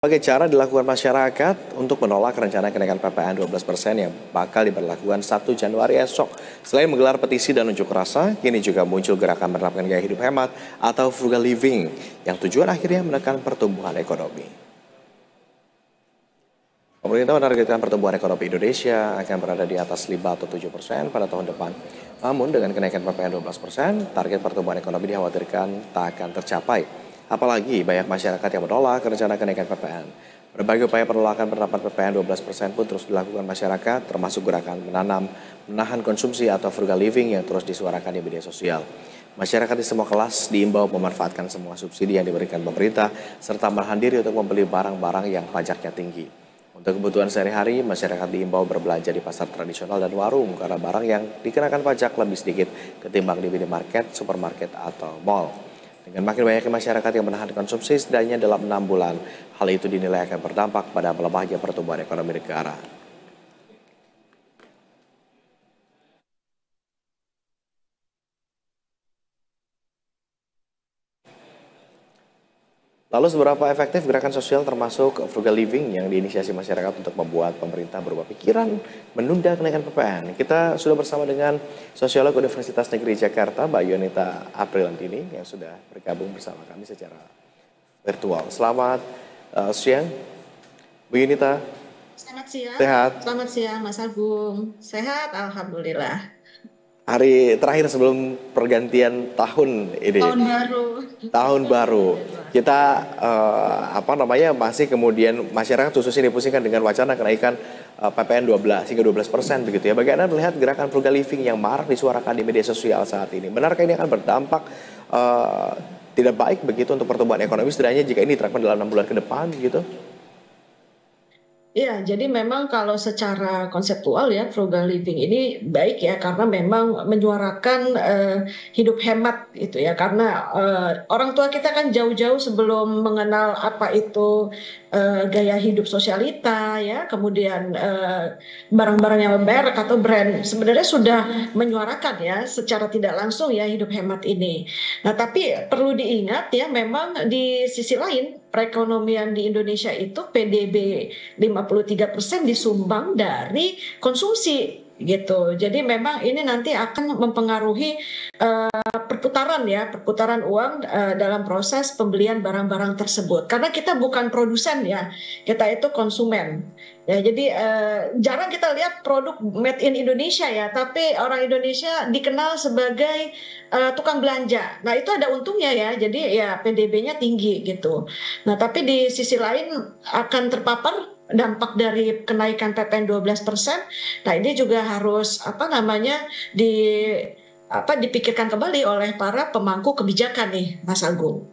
Sebagai cara dilakukan masyarakat untuk menolak rencana kenaikan PPN 12% yang bakal diberlakukan 1 Januari esok. Selain menggelar petisi dan unjuk rasa, kini juga muncul gerakan menerapkan gaya hidup hemat atau frugal living yang tujuan akhirnya menekan pertumbuhan ekonomi. Pemerintah menargetkan pertumbuhan ekonomi Indonesia akan berada di atas 5 atau 7% pada tahun depan. Namun dengan kenaikan PPN 12%, target pertumbuhan ekonomi dikhawatirkan tak akan tercapai. Apalagi banyak masyarakat yang menolak rencana kenaikan PPN. Berbagai upaya penolakan penerapan PPN 12% pun terus dilakukan masyarakat, termasuk gerakan menahan konsumsi atau frugal living yang terus disuarakan di media sosial. Masyarakat di semua kelas diimbau memanfaatkan semua subsidi yang diberikan pemerintah, serta menahan diri untuk membeli barang-barang yang pajaknya tinggi. Untuk kebutuhan sehari-hari, masyarakat diimbau berbelanja di pasar tradisional dan warung karena barang yang dikenakan pajak lebih sedikit ketimbang di minimarket, supermarket, atau mall. Dengan makin banyaknya masyarakat yang menahan konsumsi setidaknya dalam 6 bulan, hal itu dinilai akan berdampak pada melemahnya pertumbuhan ekonomi negara. Lalu seberapa efektif gerakan sosial termasuk frugal living yang diinisiasi masyarakat untuk membuat pemerintah berubah pikiran menunda kenaikan PPN? Kita sudah bersama dengan sosiolog Universitas Negeri Jakarta, Mbak Yonita Aprilantini yang sudah bergabung bersama kami secara virtual. Selamat siang, Bu Yunita. Selamat siang. Sehat? Selamat siang, Mas Agung. Sehat, Alhamdulillah. Hari terakhir sebelum pergantian tahun ini, Tahun baru. tahun baru. 2022. Kita masih kemudian masyarakat khususnya dipusingkan dengan wacana kenaikan PPN 12 hingga 12% begitu ya. Bagaimana melihat gerakan frugal living yang marak disuarakan di media sosial saat ini? Benarkah ini akan berdampak eh, tidak baik begitu untuk pertumbuhan ekonomi setidaknya jika ini diterapkan dalam 6 bulan ke depan gitu? Iya, jadi memang kalau secara konseptual ya frugal living ini baik ya karena memang menyuarakan hidup hemat itu ya karena orang tua kita kan jauh-jauh sebelum mengenal apa itu gaya hidup sosialita ya kemudian barang-barang yang merek atau brand sebenarnya sudah menyuarakan ya secara tidak langsung ya hidup hemat ini. Nah, tapi perlu diingat ya memang di sisi lain perekonomian di Indonesia itu PDB 53% disumbang dari konsumsi gitu. Jadi memang ini nanti akan mempengaruhi perputaran uang dalam proses pembelian barang-barang tersebut. Karena kita bukan produsen ya, kita itu konsumen. Ya, jadi jarang kita lihat produk made in Indonesia ya, tapi orang Indonesia dikenal sebagai tukang belanja. Nah, itu ada untungnya ya. Jadi ya PDB-nya tinggi gitu. Nah, tapi di sisi lain akan terpapar dampak dari kenaikan PPN 12%. Nah, ini juga harus di dipikirkan kembali oleh para pemangku kebijakan nih, Mas Agung.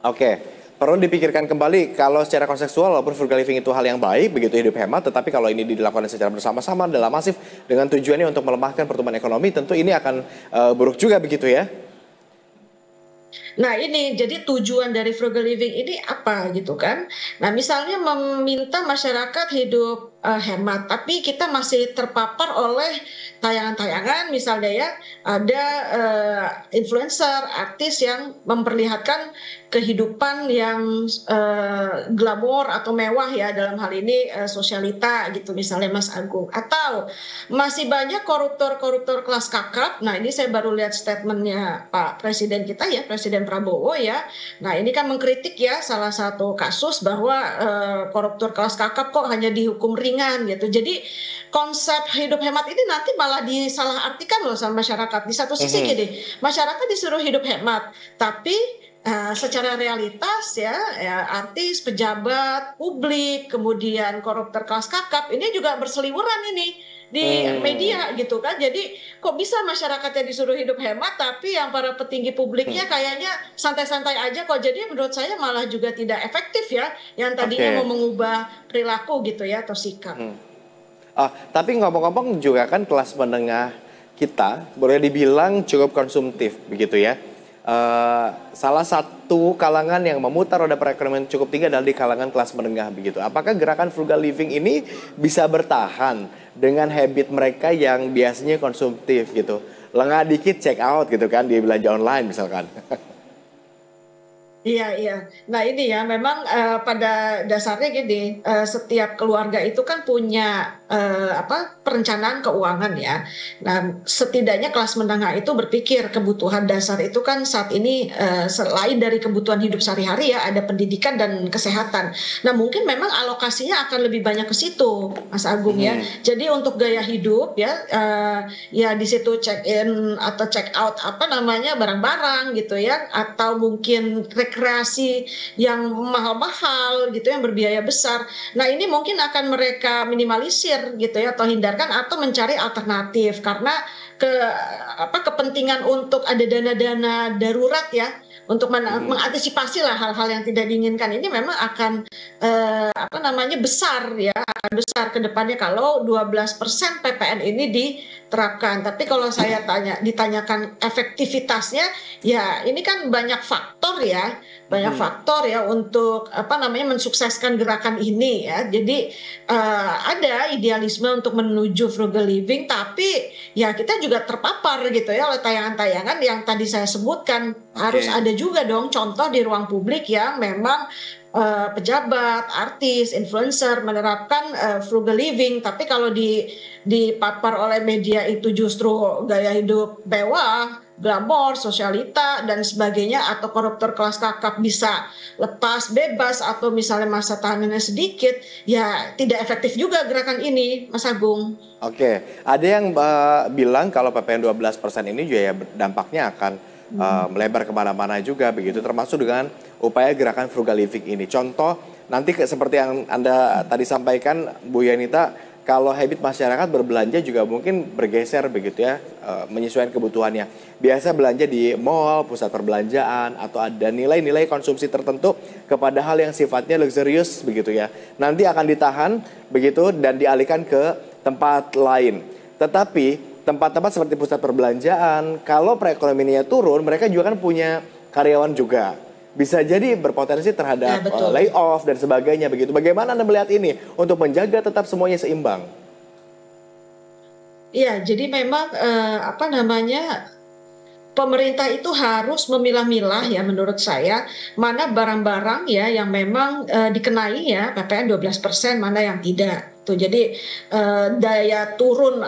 Oke, perlu dipikirkan kembali kalau secara konseptual walaupun frugal living itu hal yang baik, begitu hidup hemat, tetapi kalau ini dilakukan secara bersama-sama dalam masif dengan tujuannya untuk melemahkan pertumbuhan ekonomi, tentu ini akan buruk juga begitu ya. Nah, ini jadi tujuan dari frugal living ini apa gitu kan? Nah, misalnya meminta masyarakat hidup hemat, tapi kita masih terpapar oleh tayangan-tayangan misalnya ya, ada influencer, artis yang memperlihatkan kehidupan yang glamor atau mewah ya dalam hal ini sosialita gitu misalnya Mas Agung. Atau masih banyak koruptor-koruptor kelas kakap. Nah, ini saya baru lihat statementnya Pak Presiden kita ya, Presiden Prabowo ya. Nah, ini kan mengkritik ya salah satu kasus bahwa koruptor kelas kakap kok hanya dihukum ringan gitu. Jadi konsep hidup hemat ini nanti malah disalahartikan loh sama masyarakat. Di satu sisi gini, masyarakat disuruh hidup hemat, tapi secara realitas ya artis, pejabat, publik, kemudian koruptor kelas kakap ini juga berseliweran ini di media gitu kan. Jadi kok bisa masyarakatnya disuruh hidup hemat tapi yang para petinggi publiknya kayaknya santai-santai aja kok. Jadi menurut saya malah juga tidak efektif ya yang tadinya mau Oke. mengubah perilaku gitu ya atau sikap. Tapi ngomong-ngomong juga kan kelas menengah kita boleh dibilang cukup konsumtif begitu ya. Salah satu kalangan yang memutar roda perekonomian cukup tinggi adalah di kalangan kelas menengah begitu. Apakah gerakan frugal living ini bisa bertahan dengan habit mereka yang biasanya konsumtif gitu? Lengah dikit check out gitu kan di belanja online misalkan. Iya, iya. Nah ini ya memang pada dasarnya gini, setiap keluarga itu kan punya apa perencanaan keuangan ya. Nah setidaknya kelas menengah itu berpikir kebutuhan dasar itu kan saat ini selain dari kebutuhan hidup sehari-hari ya ada pendidikan dan kesehatan. Nah mungkin memang alokasinya akan lebih banyak ke situ, Mas Agung ya. Mhm. Jadi untuk gaya hidup ya, ya di situ check in atau check out apa namanya barang-barang gitu ya, atau mungkin rekreasi yang mahal-mahal gitu yang berbiaya besar. Nah ini mungkin akan mereka minimalisir gitu ya atau hindarkan atau mencari alternatif karena ke apa kepentingan untuk ada dana-dana darurat ya untuk Mhm. mengantisipasi lah hal-hal yang tidak diinginkan ini memang akan apa namanya besar ya akan besar ke depannya kalau 12% PPN ini diterapkan. Tapi kalau saya ditanyakan efektivitasnya, ya ini kan banyak Mhm. faktor ya untuk apa namanya mensukseskan gerakan ini ya. Jadi ada idealisme untuk menuju frugal living, tapi ya kita juga terpapar gitu ya oleh tayangan-tayangan yang tadi saya sebutkan. Harus Oke. ada juga dong contoh di ruang publik yang memang pejabat, artis, influencer menerapkan frugal living, tapi kalau dipapar oleh media itu justru gaya hidup mewah, glamor, sosialita dan sebagainya, atau koruptor kelas kakap bisa lepas bebas atau misalnya masa tahanannya sedikit, ya tidak efektif juga gerakan ini, Mas Agung. Oke, ada yang bilang kalau PPN 12% ini juga ya dampaknya akan melebar kemana-mana juga begitu, termasuk dengan upaya gerakan frugal living ini. Contoh, nanti seperti yang Anda tadi sampaikan, Bu Yanita, kalau habit masyarakat berbelanja juga mungkin bergeser begitu ya, menyesuaikan kebutuhannya. Biasa belanja di mall, pusat perbelanjaan, atau ada nilai-nilai konsumsi tertentu kepada hal yang sifatnya luxurious begitu ya. Nanti akan ditahan begitu dan dialihkan ke tempat lain. Tetapi tempat-tempat seperti pusat perbelanjaan, kalau perekonomiannya turun, mereka juga kan punya karyawan juga. Bisa jadi berpotensi Ya terhadap betul. layoff dan sebagainya begitu. Bagaimana Anda melihat ini untuk menjaga tetap semuanya seimbang? Iya, jadi memang apa namanya pemerintah itu harus memilah-milah ya menurut saya mana barang-barang ya yang memang dikenai ya PPN 12%, mana yang tidak. Tuh, jadi daya turun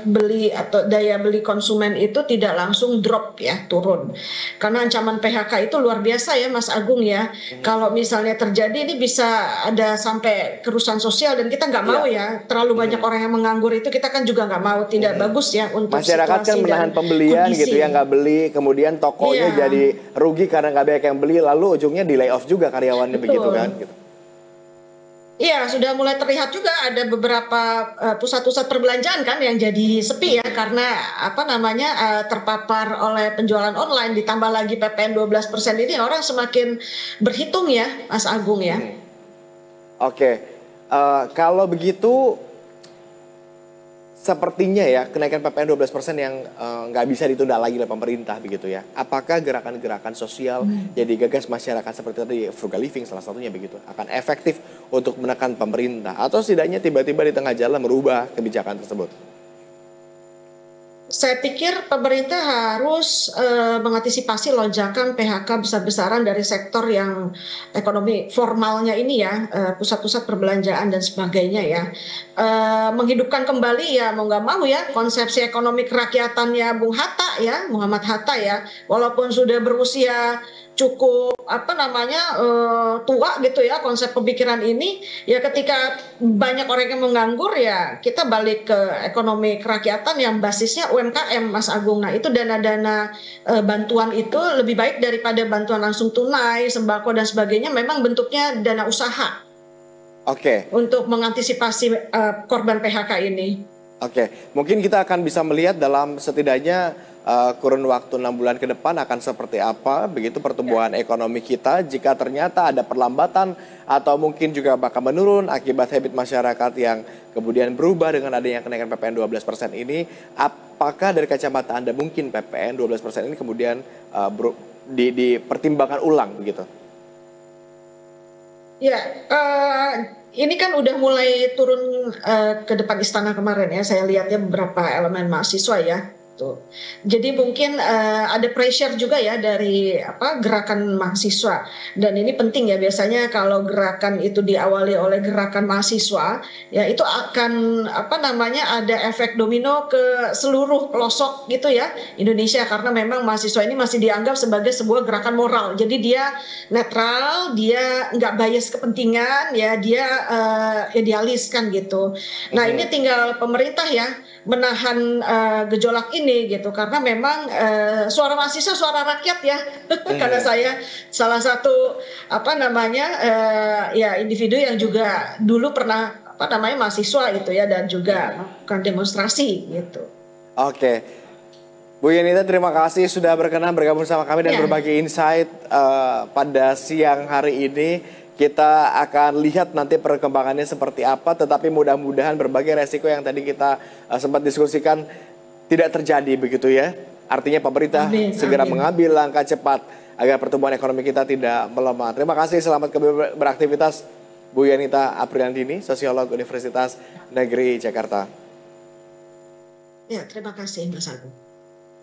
beli atau daya beli konsumen itu tidak langsung drop ya turun. Karena ancaman PHK itu luar biasa ya Mas Agung ya. Mhm. Kalau misalnya terjadi ini bisa ada sampai kerusakan sosial dan kita nggak mau Iya. ya terlalu banyak Mhm. orang yang menganggur itu kita kan juga nggak mau, tidak Mhm. bagus ya untuk Masyarakat kan situasi menahan dan pembelian gitu ya, kondisi. nggak beli, kemudian tokonya Iya, jadi rugi karena nggak banyak yang beli, lalu ujungnya di layoff juga karyawannya begitu kan? betul. Gitu. Iya, sudah mulai terlihat juga ada beberapa pusat-pusat perbelanjaan kan yang jadi sepi ya Mhm. karena apa namanya terpapar oleh penjualan online ditambah lagi PPN 12% ini orang semakin berhitung ya, Mas Agung ya. Mhm. Oke, kalau begitu sepertinya ya kenaikan PPN 12% yang nggak bisa ditunda lagi oleh pemerintah begitu ya. Apakah gerakan-gerakan sosial yang digagas masyarakat seperti tadi frugal living salah satunya begitu akan efektif untuk menekan pemerintah atau setidaknya tiba-tiba di tengah jalan merubah kebijakan tersebut? Saya pikir pemerintah harus mengantisipasi lonjakan PHK besar-besaran dari sektor yang ekonomi formalnya ini ya, pusat-pusat perbelanjaan dan sebagainya ya. Menghidupkan kembali ya mau nggak mau ya konsepsi ekonomi kerakyatannya Bung Hatta ya, Muhammad Hatta ya, walaupun sudah berusia cukup apa namanya tua gitu ya konsep pemikiran ini ya ketika banyak orang yang menganggur ya kita balik ke ekonomi kerakyatan yang basisnya UMKM Mas Agung. Nah itu dana-dana bantuan itu lebih baik daripada bantuan langsung tunai, sembako dan sebagainya memang bentuknya dana usaha Oke. untuk mengantisipasi korban PHK ini. Oke, mungkin kita akan bisa melihat dalam setidaknya kurun waktu 6 bulan ke depan akan seperti apa begitu pertumbuhan ekonomi kita jika ternyata ada perlambatan atau mungkin juga bakal menurun akibat habit masyarakat yang kemudian berubah dengan adanya kenaikan PPN 12% ini. Apakah dari kacamata Anda mungkin PPN 12% ini kemudian dipertimbangkan ulang begitu? Ya, ini kan udah mulai turun ke depan istana kemarin ya. Saya lihatnya beberapa elemen mahasiswa ya. gitu. Jadi mungkin ada pressure juga ya dari gerakan mahasiswa, dan ini penting ya, biasanya kalau gerakan itu diawali oleh gerakan mahasiswa ya itu akan ada efek domino ke seluruh pelosok gitu ya Indonesia, karena memang mahasiswa ini masih dianggap sebagai sebuah gerakan moral. Jadi dia netral, dia nggak bias kepentingan ya, dia idealis kan gitu. Nah, ini tinggal pemerintah ya menahan gejolak ini gitu, karena memang suara mahasiswa suara rakyat ya. Karena saya salah satu ya individu yang juga dulu pernah mahasiswa gitu ya, dan juga melakukan demonstrasi gitu. Oke, Bu Yenita, terima kasih sudah berkenan bergabung sama kami dan berbagi insight pada siang hari ini. Kita akan lihat nanti perkembangannya seperti apa, tetapi mudah-mudahan berbagai resiko yang tadi kita sempat diskusikan tidak terjadi begitu ya. Artinya pemerintah segera mengambil langkah cepat agar pertumbuhan ekonomi kita tidak melemah. Terima kasih, selamat kembali beraktivitas Bu Yenita Apriliandini, sosiolog Universitas Negeri Jakarta. Ya, terima kasih Mas Agung.